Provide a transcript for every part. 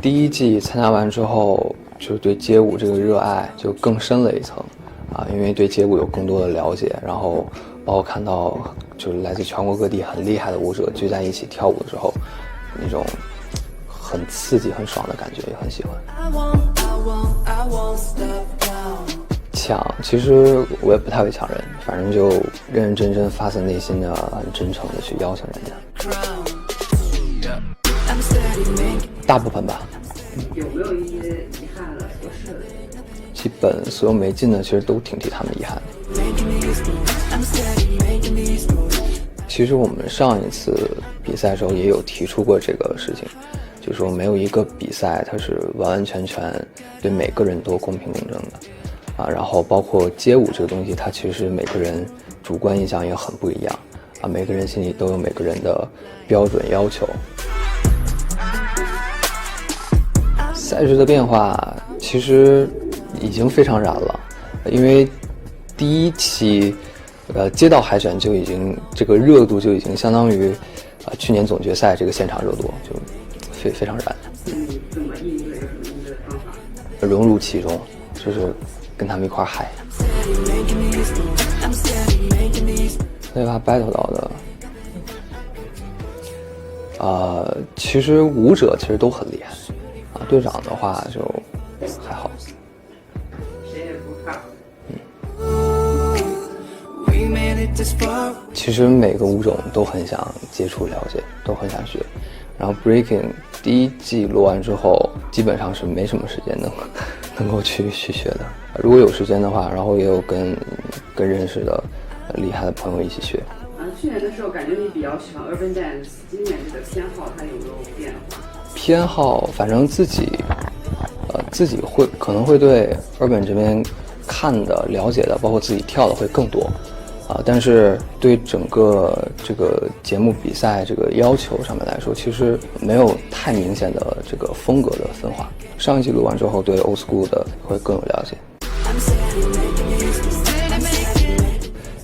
第一季参加完之后，就对街舞这个热爱就更深了一层啊，因为对街舞有更多的了解，然后包括看到就是来自全国各地很厉害的舞者聚在一起跳舞的时候，那种很刺激很爽的感觉也很喜欢。抢，其实我也不太会抢人，反正就认认真真发自内心的很真诚的去邀请人家，大部分吧。有没有一些遗憾了说是的？基本所有没进的其实都挺替他们遗憾的。其实我们上一次比赛的时候也有提出过这个事情，就说没有一个比赛它是完完全全对每个人都公平公正的啊。然后包括街舞这个东西，它其实每个人主观印象也很不一样啊，每个人心里都有每个人的标准要求。赛制的变化其实已经非常燃了，因为第一期街道海选就已经这个热度就已经相当于去年总决赛这个现场热度，就非常燃。怎么应对？有什么应对的方法？融入其中，就是跟他们一块嗨。最怕 battle 到的，其实舞者其实都很厉害啊，队长的话就还好。谁也不怕。其实每个舞种都很想接触了解，都很想学。然后 breaking 第一季录完之后，基本上是没什么时间能够去学的。如果有时间的话，然后也有跟认识的厉害的朋友一起学。去年的时候感觉你比较喜欢 urban dance， 今年这个偏好它有没有变化？偏好，反正自己可能会对 urban 这边看的、了解的，包括自己跳的会更多。但是对整个这个节目比赛这个要求上面来说，其实没有太明显的这个风格的分化。上一季录完之后，对 old school 的会更有了解。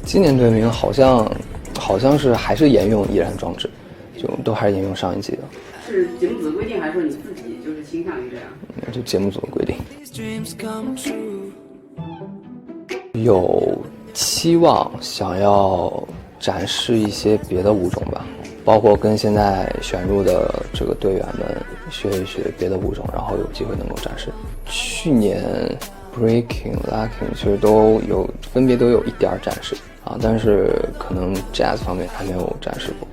今年队名好像是还是沿用易燃装置，就都还是沿用上一季的。是节目组的规定，还是说你自己就是倾向于这样？就节目组的规定。有期望想要展示一些别的舞种吧，包括跟现在选入的这个队员们学一学别的舞种，然后有机会能够展示。去年 breaking、locking 其实分别都有一点展示啊，但是可能 jazz 方面还没有展示过。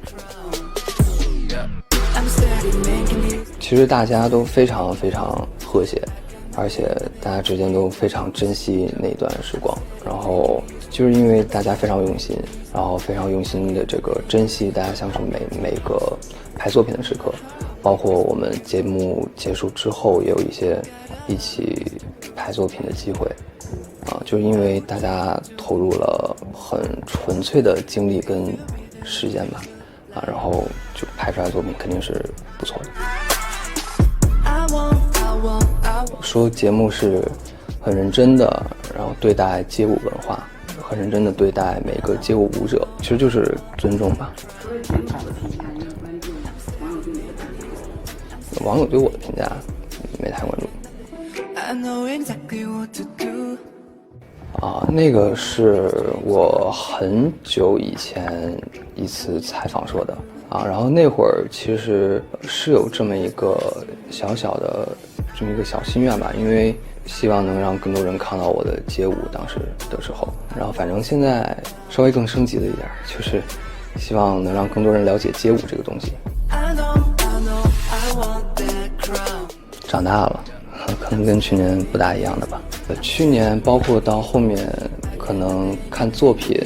其实大家都非常非常和谐，而且大家之间都非常珍惜那段时光，然后就是因为大家非常用心，然后非常用心的这个珍惜大家相处每个排作品的时刻，包括我们节目结束之后也有一些一起排作品的机会啊，就是因为大家投入了很纯粹的精力跟时间吧啊，然后就排出来的作品肯定是不错的。说节目是很认真的，然后对待街舞文化，很认真的对待每个街舞舞者，其实就是尊重吧。除了节目组的评价，你有关注网友对你的评价？网友对我的评价没太关注。那个是我很久以前一次采访说的啊，然后那会儿其实是有这么一个小小的这么一个小心愿吧，因为希望能让更多人看到我的街舞当时的时候，然后反正现在稍微更升级了一点，就是希望能让更多人了解街舞这个东西。长大了，可能跟去年不大一样的吧。去年包括到后面可能看作品，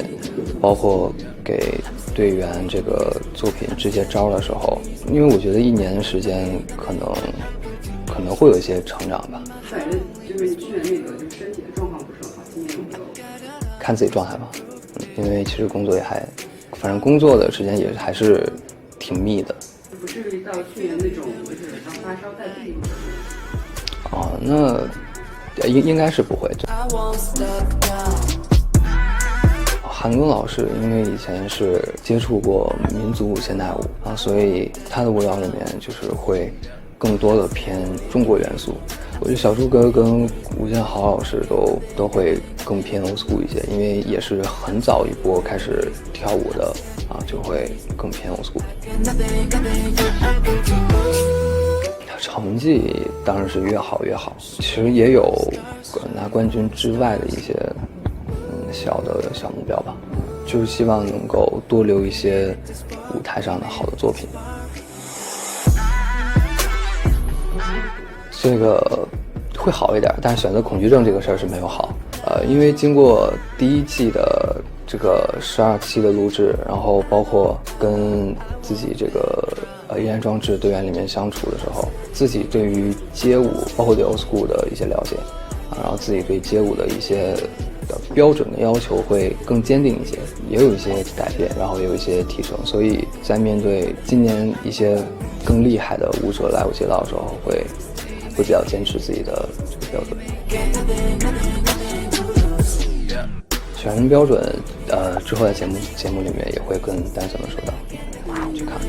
包括给队员这个作品支些招的时候，因为我觉得1年的时间可能会有一些成长吧。感觉就是你去年那个就是身体的状况不是很好，今年有没有？看自己状态吧，因为其实工作也反正工作的时间也还是挺密的。不至于到去年那种就是像发烧带病的那种。那应该是不会。韩庚老师因为以前是接触过民族现代舞啊，所以他的舞蹈里面就是会更多的偏中国元素。我觉得小树哥跟吴建豪老师都会更偏 old school 一些，因为也是很早一波开始跳舞的啊，就会更偏 old school。成绩当然是越好越好，其实也有拿冠军之外的一些小目标吧，就是希望能够多留一些舞台上的好的作品。这个会好一点，但是选择恐惧症这个事儿是没有好。因为经过第一季的这个12期的录制，然后包括跟自己这个依然装置队员里面相处的时候，自己对于街舞包括对 old school 的一些了解然后自己对街舞的一些标准的要求会更坚定一些，也有一些改变，然后也有一些提升。所以在面对今年一些更厉害的舞者来我街道的时候，会比较坚持自己的这个标准。选人标准之后在节目里面也会跟丹森们说到，去看。